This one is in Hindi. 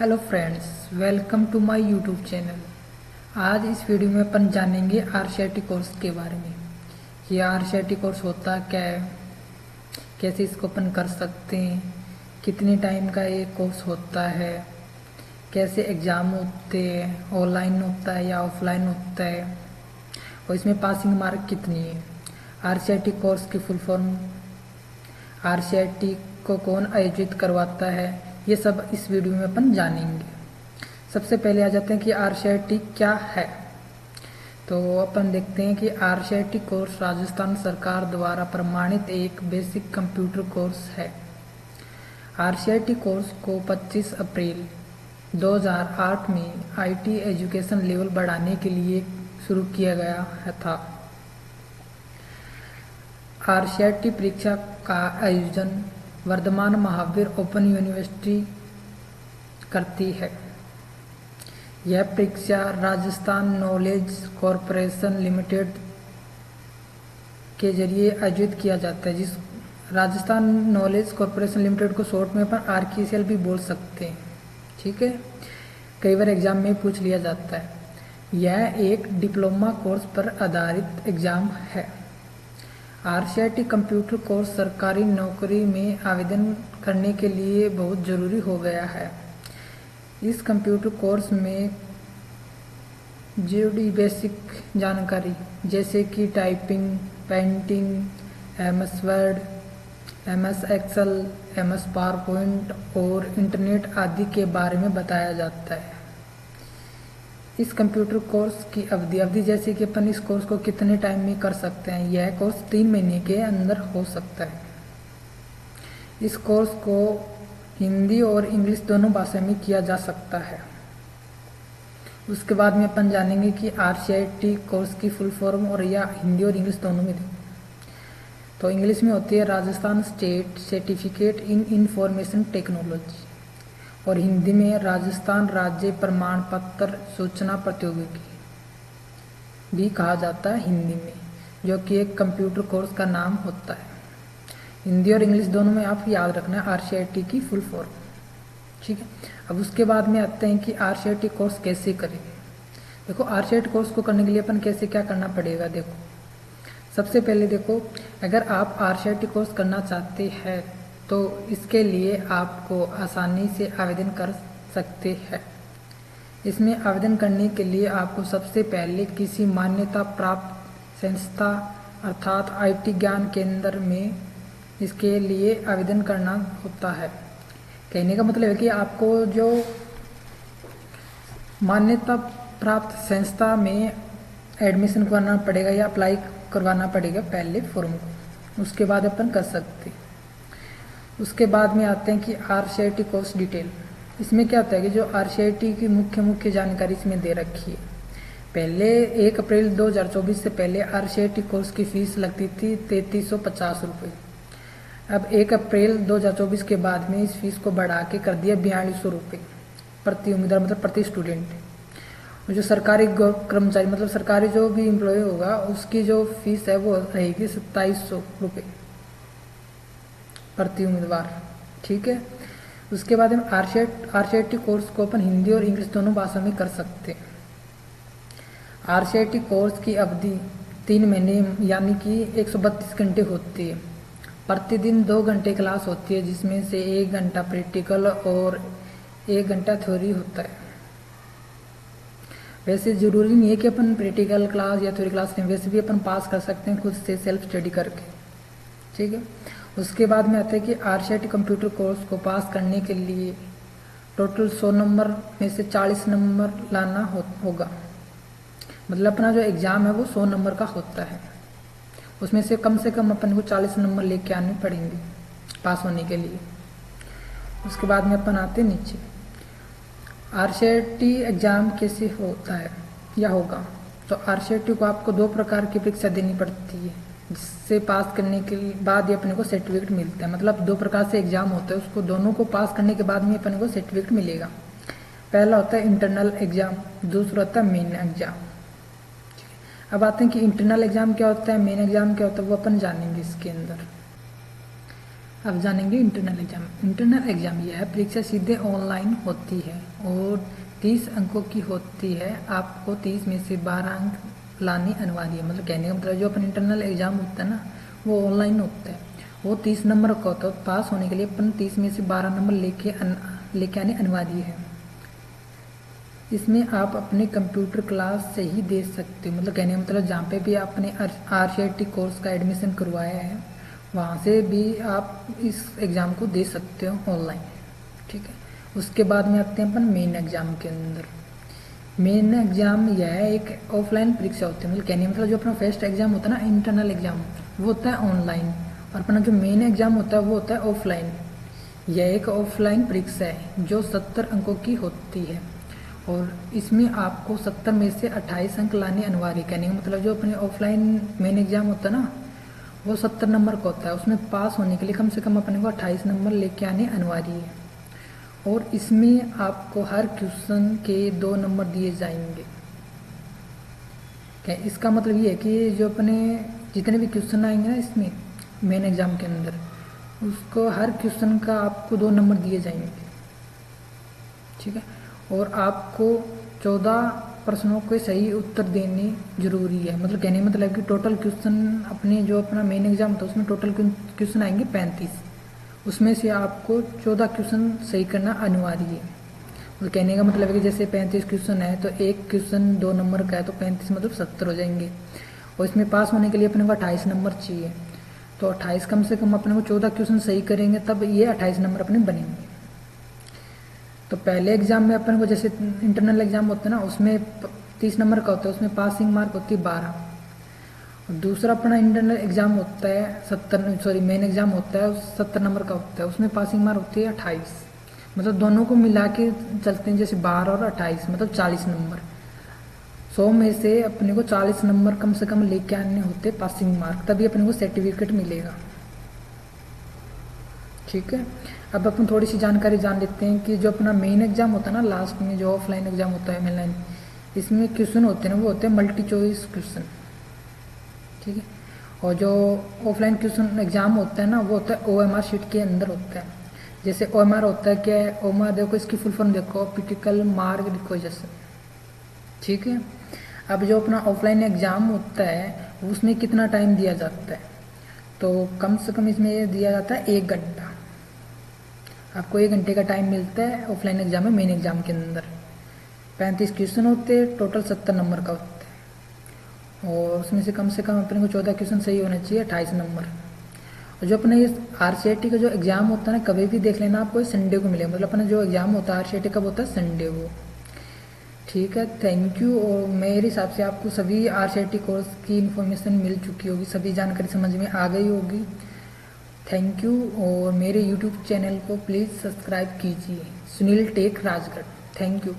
Hello friends, welcome to my YouTube channel. आज इस वीडियो में अपन जानेंगे आरसीआईटी कोर्स के बारे में। ये आरसीआईटी कोर्स होता क्या है, कैसे इसको अपन कर सकते हैं, कितने टाइम का ये कोर्स होता है, कैसे एग्ज़ाम होते हैं, ऑनलाइन होता है या ऑफलाइन होता है, और इसमें पासिंग मार्क कितनी है। आरसीआईटी कोर्स की फुल फॉर्म, आरसीआईटी को कौन आयोजित करवाता है, ये सब इस वीडियो में अपन जानेंगे। सबसे पहले आ जाते हैं कि आरसीआईटी क्या है। तो अपन देखते हैं कि आरसीआईटी कोर्स राजस्थान सरकार द्वारा प्रमाणित एक बेसिक कंप्यूटर कोर्स है। आरसीआईटी कोर्स को 25 अप्रैल 2008 में आईटी एजुकेशन लेवल बढ़ाने के लिए शुरू किया गया था। आरसीआईटी परीक्षा का आयोजन वर्धमान महावीर ओपन यूनिवर्सिटी करती है। यह परीक्षा राजस्थान नॉलेज कॉरपोरेशन लिमिटेड के जरिए आयोजित किया जाता है। जिस राजस्थान नॉलेज कॉरपोरेशन लिमिटेड को शॉर्ट में अपन आरकेसीएल भी बोल सकते हैं। ठीक है, कई बार एग्जाम में पूछ लिया जाता है। यह एक डिप्लोमा कोर्स पर आधारित एग्जाम है। आरसीआईटी कंप्यूटर कोर्स सरकारी नौकरी में आवेदन करने के लिए बहुत ज़रूरी हो गया है। इस कंप्यूटर कोर्स में जुड़ी बेसिक जानकारी जैसे कि typing, painting, MS Word, MS Excel, MS PowerPoint और इंटरनेट आदि के बारे में बताया जाता है। इस कंप्यूटर कोर्स की अवधि जैसे कि अपन इस कोर्स को कितने टाइम में कर सकते हैं। यह कोर्स 3 महीने के अंदर हो सकता है। इस कोर्स को हिंदी और इंग्लिश दोनों भाषा में किया जा सकता है। उसके बाद में अपन जानेंगे कि आरसीआईटी कोर्स की फुल फॉर्म और या हिंदी और इंग्लिश दोनों में। तो इंग्लिश में होती है Rajasthan state certificate in information technology, और हिंदी में राजस्थान राज्य प्रमाण पत्र सूचना प्रौद्योगिकी भी कहा जाता है हिंदी में, जो कि एक कंप्यूटर कोर्स का नाम होता है। हिंदी और इंग्लिश दोनों में आप याद रखना है आरसीआईटी की फुल फॉर्म। ठीक है, अब उसके बाद में आते हैं कि आरसीआईटी कोर्स कैसे करें। देखो, आरसीआईटी कोर्स को करने के लिए अपन कैसे क्या करना पड़ेगा। देखो, सबसे पहले देखो, अगर आप आरसीआईटी कोर्स करना चाहते हैं तो इसके लिए आपको आसानी से आवेदन कर सकते हैं। इसमें आवेदन करने के लिए आपको सबसे पहले किसी मान्यता प्राप्त संस्था अर्थात आईटी ज्ञान केंद्र में इसके लिए आवेदन करना होता है। कहने का मतलब है कि आपको जो मान्यता प्राप्त संस्था में एडमिशन करवाना पड़ेगा या अप्लाई करवाना पड़ेगा पहले फॉर्म को, उसके बाद अपन कर सकते हैं। उसके बाद में आते हैं कि आरसीआईटी कोर्स डिटेल। इसमें क्या होता है कि जो आरसीआईटी की मुख्य जानकारी इसमें दे रखी है। पहले 1 अप्रैल 2024 से पहले आरसीआईटी कोर्स की फीस लगती थी 3350 रुपये। अब 1 अप्रैल 2024 के बाद में इस फीस को बढ़ा के कर दिया 4200 रुपये प्रति उम्मीदवार, मतलब प्रति स्टूडेंट। और जो सरकारी कर्मचारी मतलब सरकारी जो भी एम्प्लॉय होगा उसकी जो फीस है वो रहेगी 2700 रुपये प्रति उम्मीदवार। ठीक है, उसके बाद हम आरसीआईटी कोर्स को अपन हिंदी और इंग्लिश दोनों भाषा में कर सकते हैं। आरसीआईटी कोर्स की अवधि 3 महीने यानी कि 132 घंटे होती है। प्रतिदिन 2 घंटे क्लास होती है, जिसमें से 1 घंटा प्रैक्टिकल और 1 घंटा थ्योरी होता है। वैसे ज़रूरी नहीं है कि अपन प्रैक्टिकल क्लास या थ्योरी क्लास लें, वैसे भी अपन पास कर सकते हैं खुद से सेल्फ स्टडी करके। ठीक है, उसके बाद में आता है कि आरसीआईटी कंप्यूटर कोर्स को पास करने के लिए टोटल 100 नंबर में से 40 नंबर लाना होगा। मतलब अपना जो एग्ज़ाम है वो 100 नंबर का होता है, उसमें से कम अपन को 40 नंबर लेके आने पड़ेंगे पास होने के लिए। उसके बाद में अपन आते नीचे, आरसीआईटी एग्ज़ाम कैसे होता है या होगा। तो आरसीआईटी को आपको 2 प्रकार की परीक्षा देनी पड़ती है, जिससे पास करने के बाद ही अपने को सर्टिफिकेट मिलता है। मतलब 2 प्रकार से एग्ज़ाम होता है, उसको दोनों को पास करने के बाद में अपने को सर्टिफिकेट मिलेगा। पहला होता है इंटरनल एग्ज़ाम, दूसरा होता है मेन एग्ज़ाम। अब आते हैं कि इंटरनल एग्ज़ाम क्या होता है, मेन एग्ज़ाम क्या होता है, वो अपन जानेंगे इसके अंदर। अब जानेंगे इंटरनल एग्जाम। इंटरनल एग्जाम यह है परीक्षा सीधे ऑनलाइन होती है और 30 अंकों की होती है। आपको 30 में से 12 अंक लाने अनिवार्य है। मतलब कहने का मतलब जो अपन इंटरनल एग्जाम होता है ना वो ऑनलाइन होता है, वो 30 नंबर का होता है। पास होने के लिए अपन 30 में से 12 नंबर लेके आने अनिवार्य है। इसमें आप अपने कंप्यूटर क्लास से ही दे सकते हो। मतलब कहने का मतलब जहाँ पे भी आपने RCET कोर्स का एडमिशन करवाया है वहाँ से भी आप इस एग्ज़ाम को दे सकते हो ऑनलाइन। ठीक है, उसके बाद में आते हैं अपन मेन एग्ज़ाम के अंदर। मेन एग्ज़ाम यह एक ऑफलाइन परीक्षा होती है। मतलब कहने मतलब जो अपना फर्स्ट एग्ज़ाम होता है ना इंटरनल एग्ज़ाम, वो होता है ऑनलाइन, और अपना जो मेन एग्ज़ाम होता है वो होता है ऑफलाइन। यह एक ऑफलाइन परीक्षा है जो 70 अंकों की होती है और इसमें आपको 70 में से 28 अंक लाने अनिवार्य। कहने का मतलब जो अपने ऑफलाइन मेन एग्ज़ाम होता है ना वो 70 नंबर का होता है। उसमें पास होने के लिए कम से कम अपने को 28 नंबर लेके आने अनिवार्य है और इसमें आपको हर क्वेश्चन के 2 नंबर दिए जाएंगे। क्या इसका मतलब ये है कि जो अपने जितने भी क्वेश्चन आएंगे ना इसमें मेन एग्ज़ाम के अंदर, उसको हर क्वेश्चन का आपको 2 नंबर दिए जाएंगे। ठीक है, और आपको 14 प्रश्नों के सही उत्तर देने जरूरी है। मतलब कहने का मतलब कि टोटल क्वेश्चन अपने जो अपना मेन एग्जाम था उसमें टोटल क्वेश्चन आएंगे 35, उसमें से आपको 14 क्वेश्चन सही करना अनिवार्य है। मतलब कहने का मतलब है कि जैसे 35 क्वेश्चन है तो एक क्वेश्चन 2 नंबर का है तो 35 मतलब 70 हो जाएंगे और इसमें पास होने के लिए अपने को 28 नंबर चाहिए। तो 28 कम से कम अपने को 14 क्वेश्चन सही करेंगे तब ये 28 नंबर अपने बनेंगे। तो पहले एग्जाम में अपन को जैसे इंटरनल एग्जाम होता है ना उसमें 30 नंबर का होता है, उसमें पासिंग मार्क होती है 12। और दूसरा अपना इंटरनल एग्जाम होता है मेन एग्जाम होता है 70 नंबर का होता है, उसमें पासिंग मार्क होती है 28। मतलब दोनों को मिला के चलते हैं जैसे 12 और 28 मतलब 40 नंबर। 100 में से अपने को 40 नंबर कम से कम लेके आने होते पासिंग मार्क, तभी अपने को सर्टिफिकेट मिलेगा। ठीक है, अब अपन थोड़ी सी जानकारी जान लेते हैं कि जो अपना मेन एग्जाम होता है ना लास्ट में जो ऑफलाइन एग्जाम होता है ऑनलाइन, इसमें क्वेश्चन होते हैं ना वो होते हैं मल्टी चॉइस क्वेश्चन। ठीक है, और जो ऑफलाइन क्वेश्चन एग्जाम होता है ना वो होता है OMR शीट के अंदर होता है। जैसे OMR होता है क्या है, OMR देखो इसकी फुल फॉर्म देखो, ऑप्टिकल मार्क रिकॉग्निशन। ठीक है, अब जो अपना ऑफलाइन एग्जाम होता है उसमें कितना टाइम दिया जाता है, तो कम से कम इसमें दिया जाता है 1 घंटा। आपको 1 घंटे का टाइम मिलता है ऑफलाइन एग्जाम में। मेन एग्जाम के अंदर 35 क्वेश्चन होते हैं, टोटल 70 नंबर का होता है और उसमें से कम अपने को 14 क्वेश्चन सही होने चाहिए, 28 नंबर। और जो अपने ये RCET का जो एग्जाम होता है ना कभी भी देख लेना आपको संडे को मिलेगा। मतलब अपना जो एग्जाम होता है RCET कब होता है, संडे को। ठीक है, थैंक यू। और मेरे हिसाब से आपको सभी RCET कोर्स की इन्फॉर्मेशन मिल चुकी होगी, सभी जानकारी समझ में आ गई होगी। थैंक यू, और मेरे YouTube चैनल को प्लीज़ सब्सक्राइब कीजिए, Sunil tech Rajgarh. Thank you.